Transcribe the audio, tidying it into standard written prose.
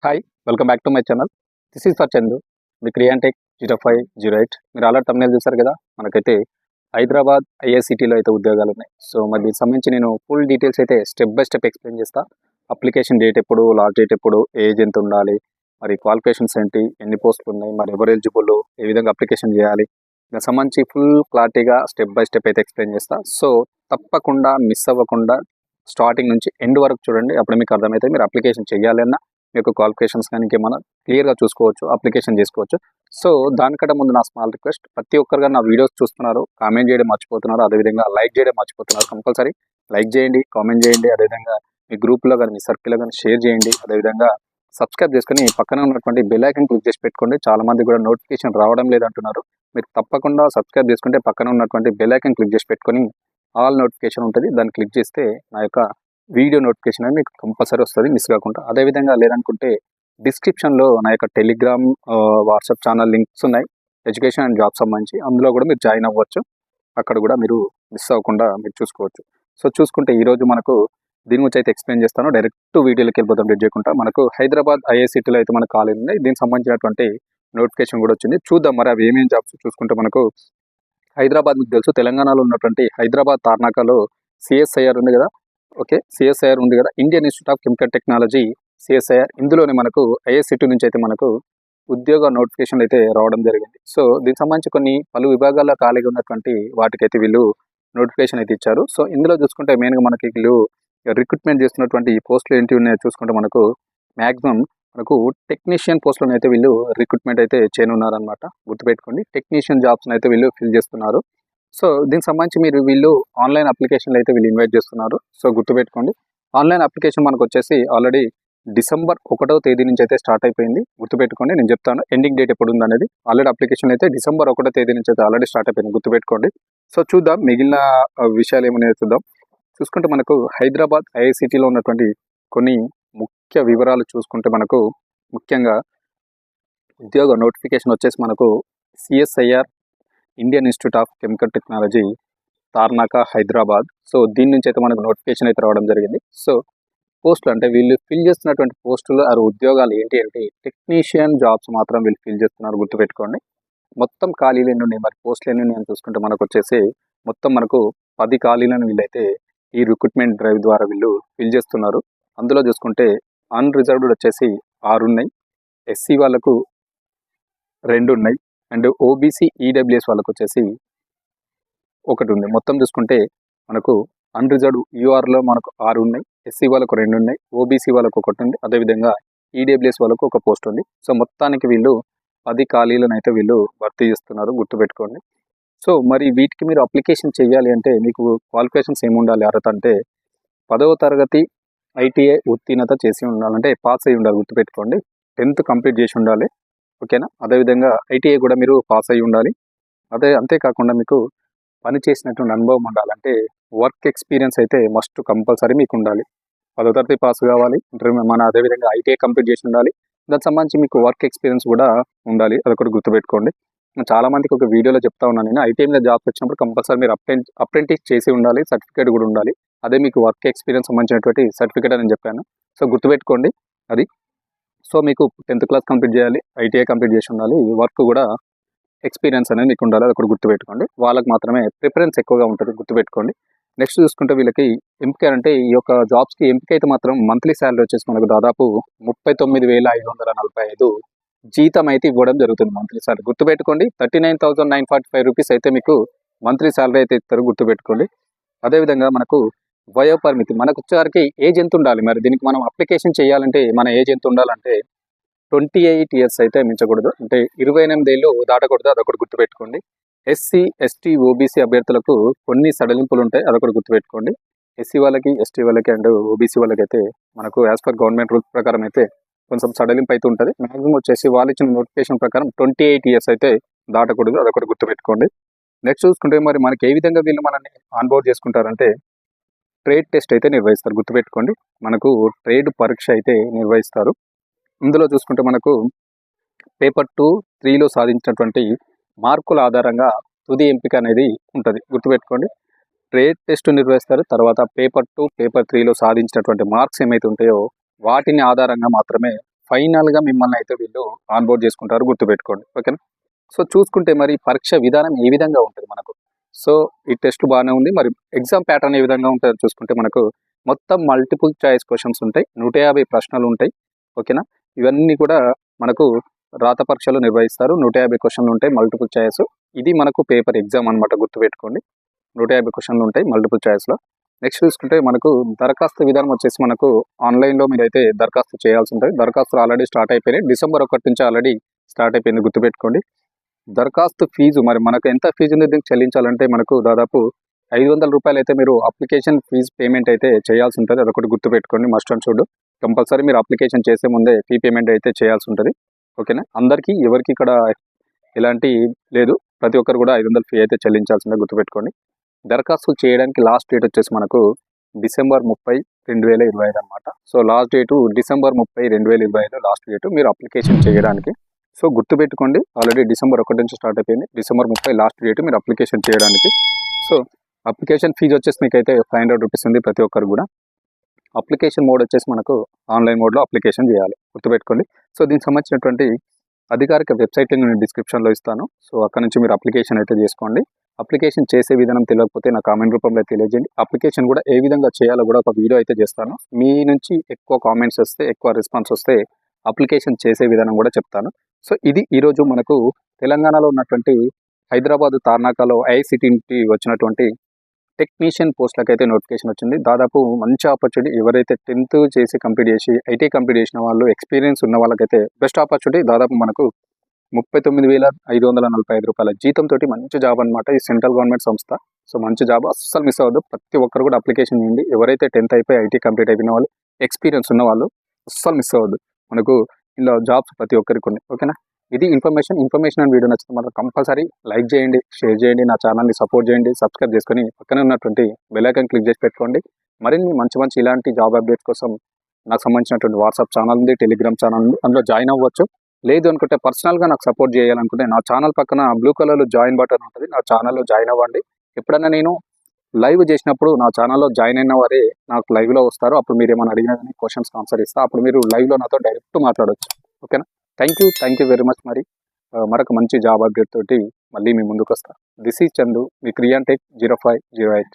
Hi welcome back to my channel. This is for Chandu మీ Creantech 0508. మీరు already thumbnail చూసారు కదా. మనకైతే హైదరాబాద్ ఐఐసిటీలో అయితే ఉద్యోగాలు ఉన్నాయి. సో మరి దీనికి సంబంధించి నేను ఫుల్ డీటెయిల్స్ అయితే స్టెప్ బై స్టెప్ ఎక్స్ప్లెయిన్ చేస్తా. అప్లికేషన్ డేట్ ఎప్పుడు, లాస్ట్ డేట్ ఎప్పుడు, ఏజ్ ఎంత ఉండాలి, మరి క్వాలిఫికేషన్స్ ఏంటి, ఎన్ని పోస్టులు ఉన్నాయి, మరి ఎవరు ఎలిజిబుల్, ఏ విధంగా అప్లికేషన్ చేయాలి, దానికి సంబంధించి ఫుల్ క్లారిటీగా స్టెప్ బై స్టెప్ అయితే ఎక్స్ప్లెయిన్ చేస్తా. సో తప్పకుండా మిస్ అవ్వకుండా స్టార్టింగ్ నుంచి ఎండ్ వరకు చూడండి. అప్పుడు మీకు అర్థమైతే మీరు అప్లికేషన్ చేయాలన్నా మీకు క్వాలిఫికేషన్స్ కానీ ఇంకేమన్నా క్లియర్గా చూసుకోవచ్చు, అప్లికేషన్ చేసుకోవచ్చు. సో దానికంటే ముందు నా స్మాల్ రిక్వెస్ట్, ప్రతి ఒక్కరుగా నా వీడియోస్ చూస్తున్నారు, కామెంట్ చేయడం మర్చిపోతున్నారు, అదేవిధంగా లైక్ చేయడం మర్చిపోతున్నారు. కంపల్సరీ లైక్ చేయండి, కామెంట్ చేయండి, అదేవిధంగా మీ గ్రూప్లో కానీ మీ సర్కిల్లో కానీ షేర్ చేయండి. అదేవిధంగా సబ్స్క్రైబ్ చేసుకుని పక్కన ఉన్నటువంటి బెల్ ఐకాన్ క్లిక్ చేసి పెట్టుకోండి. చాలా మంది కూడా నోటిఫికేషన్ రావడం లేదంటున్నారు. మీరు తప్పకుండా సబ్స్క్రైబ్ చేసుకుంటే పక్కన ఉన్నటువంటి బెల్ ఐకాన్ క్లిక్ చేసి పెట్టుకొని ఆల్ నోటిఫికేషన్ ఉంటుంది, దాన్ని క్లిక్ చేస్తే నా యొక్క వీడియో నోటిఫికేషన్ అనేది మీకు కంపల్సరీ వస్తుంది, మిస్ కాకుండా. అదేవిధంగా లేదనుకుంటే డిస్క్రిప్షన్లో నా యొక్క టెలిగ్రామ్, వాట్సాప్ ఛానల్ లింక్స్ ఉన్నాయి, ఎడ్యుకేషన్ అండ్ జాబ్ సంబంధించి. అందులో కూడా మీరు జాయిన్ అవ్వచ్చు, అక్కడ కూడా మీరు మిస్ అవ్వకుండా మీరు చూసుకోవచ్చు. సో చూసుకుంటే ఈరోజు మనకు దీని గురించి అయితే ఎక్స్ప్లెయిన్ చేస్తాను. డైరెక్ట్ వీడియోలోకి వెళ్ళిపోతాం లేట్ చేయకుండా. మనకు హైదరాబాద్ ఐఐసిటీలో అయితే మనకు ఖాళీ ఉంది, దీనికి సంబంధించినటువంటి నోటిఫికేషన్ కూడా వచ్చింది. చూద్దాం మరి అవి ఏమేమి జాబ్స్. చూసుకుంటే మనకు హైదరాబాద్ మీకు తెలుసు, తెలంగాణలో ఉన్నటువంటి హైదరాబాద్ తార్నాకలో సిఎస్ఐఆర్ ఉంది కదా. ఓకే, సిఎస్ఐఆర్ ఉంది కదా, Indian institute of chemical technology, CSIR. ఇందులోనే మనకు ఐఐసిటీ నుంచి అయితే మనకు ఉద్యోగ నోటిఫికేషన్ అయితే రావడం జరిగింది. సో దీనికి సంబంధించి కొన్ని పలు విభాగాల్లో ఖాళీగా ఉన్నటువంటి వాటికైతే వీళ్ళు నోటిఫికేషన్ అయితే ఇచ్చారు. సో ఇందులో చూసుకుంటే మెయిన్గా మనకి వీళ్ళు రిక్రూట్మెంట్ చేస్తున్నటువంటి పోస్టులు ఏంటి ఉన్నాయో చూసుకుంటే మనకు మ్యాక్సిమం మనకు టెక్నీషియన్ పోస్టులను అయితే వీళ్ళు రిక్రూట్మెంట్ అయితే చేయనున్నారనమాట. గుర్తుపెట్టుకోండి, టెక్నీషియన్ జాబ్స్ని అయితే వీళ్ళు ఫిల్ చేస్తున్నారు. సో దీనికి సంబంధించి మీరు వీళ్ళు ఆన్లైన్ అప్లికేషన్లు అయితే వీళ్ళు ఇన్వైట్ చేస్తున్నారు. సో గుర్తుపెట్టుకోండి, ఆన్లైన్ అప్లికేషన్ మనకు వచ్చేసి ఆల్రెడీ డిసెంబర్ 1వ తేదీ నుంచి అయితే స్టార్ట్ అయిపోయింది. గుర్తుపెట్టుకోండి, నేను చెప్తాను ఎండింగ్ డేట్ ఎప్పుడు ఉంది అనేది. ఆల్రెడీ అప్లికేషన్ అయితే డిసెంబర్ 1వ తేదీ నుంచి అయితే ఆల్రెడీ స్టార్ట్ అయిపోయింది, గుర్తుపెట్టుకోండి. సో చూద్దాం మిగిలిన విషయాలు ఏమనేది చూద్దాం. చూసుకుంటే మనకు హైదరాబాద్ ఐఐసిటీలో ఉన్నటువంటి కొన్ని ముఖ్య వివరాలు చూసుకుంటే మనకు ముఖ్యంగా ఉద్యోగ నోటిఫికేషన్ వచ్చేసి మనకు CSIR, Indian institute of chemical technology, Tarnaka, Hyderabad. So దీని నుంచి అయితే మనకు నోటిఫికేషన్ అయితే రావడం జరిగింది. సో పోస్టులు అంటే వీళ్ళు ఫిల్ చేస్తున్నటువంటి పోస్టులు ఆ ఉద్యోగాలు ఏంటి అంటే టెక్నీషియన్ జాబ్స్ మాత్రం వీళ్ళు ఫిల్ చేస్తున్నారు, గుర్తుపెట్టుకోండి. మొత్తం ఖాళీలు ఎన్ని ఉన్నాయి, మరి పోస్టులు ఎన్ని ఉన్నాయి అని చూసుకుంటే మనకు వచ్చేసి మొత్తం మనకు 10 ఖాళీలను వీళ్ళైతే ఈ రిక్రూట్మెంట్ డ్రైవ్ ద్వారా వీళ్ళు ఫిల్ చేస్తున్నారు. అందులో చూసుకుంటే అన్రిజర్వ్డ్ వచ్చేసి 6 ఉన్నాయి, ఎస్సీ వాళ్ళకు 2 ఉన్నాయి, అండ్ ఓబీసీ ఈడబ్ల్యూఎస్ వాళ్ళకు వచ్చేసి 1 ఉంది. మొత్తం చూసుకుంటే మనకు అన్రిజర్వ్డ్ యూఆర్లో మనకు 6 ఉన్నాయి, ఎస్సీ వాళ్ళకు 2 ఉన్నాయి, ఓబీసీ వాళ్ళకు 1 ఉంది, అదేవిధంగా ఈడబ్ల్యూఎస్ వాళ్ళకు 1 పోస్ట్ ఉంది. సో మొత్తానికి వీళ్ళు 10 ఖాళీలను అయితే వీళ్ళు భర్తీ చేస్తున్నారు, గుర్తుపెట్టుకోండి. సో మరి వీటికి మీరు అప్లికేషన్ చేయాలి అంటే మీకు క్వాలిఫికేషన్స్ ఏమి ఉండాలి, అర్హత అంటే 10వ తరగతి ఐటీఐ ఉత్తీర్ణత చేసి ఉండాలి, అంటే పాస్ అయ్యి ఉండాలి, గుర్తుపెట్టుకోండి. 10th కంప్లీట్ చేసి ఉండాలి, ఓకేనా. అదేవిధంగా ఐటీఐ కూడా మీరు పాస్ అయ్యి ఉండాలి. అంతేకాకుండా మీకు పని చేసినటువంటి అనుభవం ఉండాలి, అంటే వర్క్ ఎక్స్పీరియన్స్ అయితే మస్ట్ కంపల్సరీ మీకు ఉండాలి. 10వ తరగతి పాస్ కావాలి, అదేవిధంగా ఐటీఐ కంప్లీట్ చేసి ఉండాలి. దానికి సంబంధించి మీకు వర్క్ ఎక్స్పీరియన్స్ కూడా ఉండాలి, అదొకటి గుర్తుపెట్టుకోండి. చాలా మందికి ఒక వీడియోలో చెప్తా ఉన్నాను నేను, ఐటీఐ మీద జాబ్స్ వచ్చినప్పుడు కంపల్సరీ మీరు అప్రెంటిస్ చేసి ఉండాలి, సర్టిఫికేట్ కూడా ఉండాలి. అదే మీకు వర్క్ ఎక్స్పీరియన్స్ సంబంధించినటువంటి సర్టిఫికేట్ అని చెప్పాను. సో గుర్తుపెట్టుకోండి అది. సో మీకు 10th క్లాస్ కంప్లీట్ చేయాలి, ఐటీఐ కంప్లీట్ చేసి ఉండాలి, వర్క్ కూడా ఎక్స్పీరియన్స్ అనేది మీకు ఉండాలి, అది ఒకటి గుర్తుపెట్టుకోండి. వాళ్ళకి మాత్రమే ప్రిఫరెన్స్ ఎక్కువగా ఉంటుంది, గుర్తుపెట్టుకోండి. నెక్స్ట్ చూసుకుంటే వీళ్ళకి ఎంపిక అంటే ఈ యొక్క జాబ్స్కి ఎంపిక అయితే మాత్రం మంత్లీ శాలరీ వచ్చేసి మనకు దాదాపు 39,545 జీతం అయితే ఇవ్వడం జరుగుతుంది, మంత్లీ శాలరీ. గుర్తుపెట్టుకోండి, 39,945 రూపీస్ అయితే మీకు మంత్లీ శాలరీ అయితే ఇస్తారు, గుర్తుపెట్టుకోండి. అదేవిధంగా మనకు వయో పరిమితి, మనకు వచ్చేసరికి ఏజ్ ఎంత ఉండాలి, మరి దీనికి మనం అప్లికేషన్ చేయాలంటే మన ఏజ్ ఎంత ఉండాలంటే 28 ఇయర్స్ అయితే మించకూడదు, అంటే 28 ఏళ్ళు దాటకూడదు, అదొకటి గుర్తుపెట్టుకోండి. ఎస్సీ, ఎస్టీ, ఓబీసీ అభ్యర్థులకు కొన్ని సడలింపులు ఉంటాయి, అదొకటి గుర్తుపెట్టుకోండి. ఎస్సీ వాళ్ళకి, ఎస్టీ వాళ్ళకి అండ్ ఓబీసీ వాళ్ళకి అయితే మనకు యాజ్ పర్ గవర్నమెంట్ రూల్స్ ప్రకారం అయితే కొంచెం సడలింపు అయితే ఉంటుంది. మ్యాక్సిమం వచ్చేసి వాళ్ళు ఇచ్చిన నోటిఫికేషన్ ప్రకారం 28 ఇయర్స్ అయితే దాటకూడదు, అదొకటి గుర్తుపెట్టుకోండి. నెక్స్ట్ చూసుకుంటే మరి మనకి ఏ విధంగా వీళ్ళు మనల్ని ఆన్బోర్డ్ చేసుకుంటారంటే ట్రేడ్ టెస్ట్ అయితే నిర్వహిస్తారు, గుర్తుపెట్టుకోండి. మనకు ట్రేడ్ పరీక్ష అయితే నిర్వహిస్తారు. ఇందులో చూసుకుంటే మనకు పేపర్ 2, 3లో సాధించినటువంటి మార్కుల ఆధారంగా తుది ఎంపిక అనేది ఉంటుంది, గుర్తుపెట్టుకోండి. ట్రేడ్ టెస్ట్ నిర్వహిస్తారు, తర్వాత పేపర్ 2, పేపర్ 3లో సాధించినటువంటి మార్క్స్ ఏమైతే ఉంటాయో వాటిని ఆధారంగా మాత్రమే ఫైనల్గా మిమ్మల్ని అయితే వీళ్ళు ఆన్బోర్డ్ చేసుకుంటారు, గుర్తుపెట్టుకోండి. ఓకేనా. సో చూసుకుంటే మరి పరీక్ష విధానం ఏ విధంగా ఉంటుంది మనకు. సో ఈ టెస్ట్ బాగానే ఉంది. మరి ఎగ్జామ్ ప్యాటర్న్ ఏ విధంగా ఉంటుందో చూసుకుంటే మనకు మొత్తం మల్టిపుల్ చాయిస్ క్వశ్చన్స్ ఉంటాయి, 150 ప్రశ్నలు ఉంటాయి. ఓకేనా. ఇవన్నీ కూడా మనకు రాత పరీక్షలు నిర్వహిస్తారు. 150 క్వశ్చన్లు ఉంటాయి, మల్టిపుల్ చాయిస్. ఇది మనకు పేపర్ ఎగ్జామ్ అనమాట, గుర్తుపెట్టుకోండి. 150 క్వశ్చన్లు ఉంటాయి మల్టిపుల్ చాయిస్లో. నెక్స్ట్ చూసుకుంటే మనకు దరఖాస్తు విధానం వచ్చేసి మనకు ఆన్లైన్లో మీరైతే దరఖాస్తు చేయాల్సి ఉంటుంది. దరఖాస్తులు ఆల్రెడీ స్టార్ట్ అయిపోయినాయి, డిసెంబర్ 1 నుంచి ఆల్రెడీ స్టార్ట్ అయిపోయింది, గుర్తుపెట్టుకోండి. దరఖాస్తు ఫీజు మరి మనకు ఎంత ఫీజు ఉంది దీనికి చెల్లించాలంటే మనకు దాదాపు 500 రూపాయలు అయితే మీరు అప్లికేషన్ ఫీజు పేమెంట్ అయితే చేయాల్సి ఉంటుంది. అదొకటి గుర్తుపెట్టుకోండి, మస్ట్ అండ్ షుడ్. కంపల్సరీ మీరు అప్లికేషన్ చేసే ముందే ఫీ పేమెంట్ అయితే చేయాల్సి ఉంటుంది. ఓకేనా. అందరికీ ఎవరికి ఇక్కడ ఎలాంటి లేదు, ప్రతి ఒక్కరు కూడా 500 ఫీ అయితే చెల్లించాల్సిందే, గుర్తుపెట్టుకోండి. దరఖాస్తు చేయడానికి లాస్ట్ డేట్ వచ్చేసి మనకు డిసెంబర్ 30, 2025 అనమాట. So last date December 30, 2025 last date మీరు అప్లికేషన్ చేయడానికి. సో గుర్తుపెట్టుకోండి, ఆల్రెడీ డిసెంబర్ 1 నుంచి స్టార్ట్ అయిపోయింది, డిసెంబర్ 30 లాస్ట్ డేట్ మీరు అప్లికేషన్ చేయడానికి. సో అప్లికేషన్ ఫీజు వచ్చేసి మీకైతే 500 రూపీస్ ఉంది ప్రతి ఒక్కరు కూడా. అప్లికేషన్ మోడ్ వచ్చేసి మనకు ఆన్లైన్ మోడ్లో అప్లికేషన్ చేయాలి, గుర్తుపెట్టుకోండి. సో దీనికి సంబంధించినటువంటి అధికారిక వెబ్సైట్ నేను డిస్క్రిప్షన్లో ఇస్తాను. సో అక్కడ నుంచి మీరు అప్లికేషన్ అయితే చేసుకోండి. అప్లికేషన్ చేసే విధానం తెలియకపోతే నా కామెంట్ రూపంలో తెలియజేయండి. అప్లికేషన్ కూడా ఏ విధంగా చేయాలో కూడా ఒక వీడియో అయితే చేస్తాను. మీ నుంచి ఎక్కువ కామెంట్స్ వస్తే, ఎక్కువ రెస్పాన్స్ వస్తే అప్లికేషన్ చేసే విధానం కూడా చెప్తాను. సో ఇది ఈరోజు మనకు తెలంగాణలో ఉన్నటువంటి హైదరాబాద్ తార్నాకలో ఐఐసిటి నుండి వచ్చినటువంటి టెక్నీషియన్ పోస్టులకు అయితే నోటిఫికేషన్ వచ్చింది. దాదాపు మంచి ఆపర్చునిటీ. ఎవరైతే 10th చేసి కంప్లీట్ చేసి ఐటీ కంప్లీట్ చేసిన వాళ్ళు, ఎక్స్పీరియన్స్ ఉన్న వాళ్ళకైతే బెస్ట్ ఆపర్చునిటీ. దాదాపు మనకు 39,545 రూపాయల జీతంతో మంచి జాబ్ అనమాట. ఈ సెంట్రల్ గవర్నమెంట్ సంస్థ. సో మంచి జాబ్, అస్సలు మిస్ అవ్వద్దు. ప్రతి ఒక్కరు కూడా అప్లికేషన్ చేయండి. ఎవరైతే 10th అయిపోయి ఐటీ కంప్లీట్ అయిపోయిన వాళ్ళు, ఎక్స్పీరియన్స్ ఉన్న వాళ్ళు అస్సలు మిస్ అవ్వద్దు. మనకు ఇలా జాబ్స్ ప్రతి ఒక్కరికి ఉన్నాయి. ఓకేనా. ఇది ఇన్ఫర్మేషన్ అండ్ వీడియో నచ్చితే మాత్రం కంపల్సరీ లైక్ చేయండి, షేర్ చేయండి, నా ఛానల్ని సపోర్ట్ చేయండి, సబ్స్క్రైబ్ చేసుకొని పక్కనే ఉన్నటువంటి బెల్ ఐకాన్ క్లిక్ చేసి పెట్టుకోండి. మరిన్ని మంచి ఇలాంటి జాబ్ అప్డేట్స్ కోసం నాకు సంబంధించినటువంటి వాట్సాప్ ఛానల్ ఉంది, టెలిగ్రామ్ ఛానల్ ఉంది, అందులో జాయిన్ అవ్వచ్చు. లేదు అనుకుంటే పర్సనల్గా నాకు సపోర్ట్ చేయాలనుకుంటే నా ఛానల్ పక్కన బ్లూ కలర్లో జాయిన్ బటన్ ఉంటుంది, నా ఛానల్లో జాయిన్ అవ్వండి. ఎప్పుడైనా నేను లైవ్ చేసినప్పుడు నా ఛానల్లో జాయిన్ అయిన వారే నాకు లైవ్లో వస్తారు. అప్పుడు మీరు ఏమైనా అడిగినా కానీ క్వశ్చన్స్కి ఆన్సర్ ఇస్తా. అప్పుడు మీరు లైవ్లో నాతో డైరెక్ట్ మాట్లాడవచ్చు. ఓకేనా. Thank you very much. మరి మరొక మంచి జాబ్ అప్డేట్ తోటి మళ్ళీ మీ ముందుకు వస్తా. దిస్ ఈజ్ చందు, మీ క్రియాంటెక్ 0508.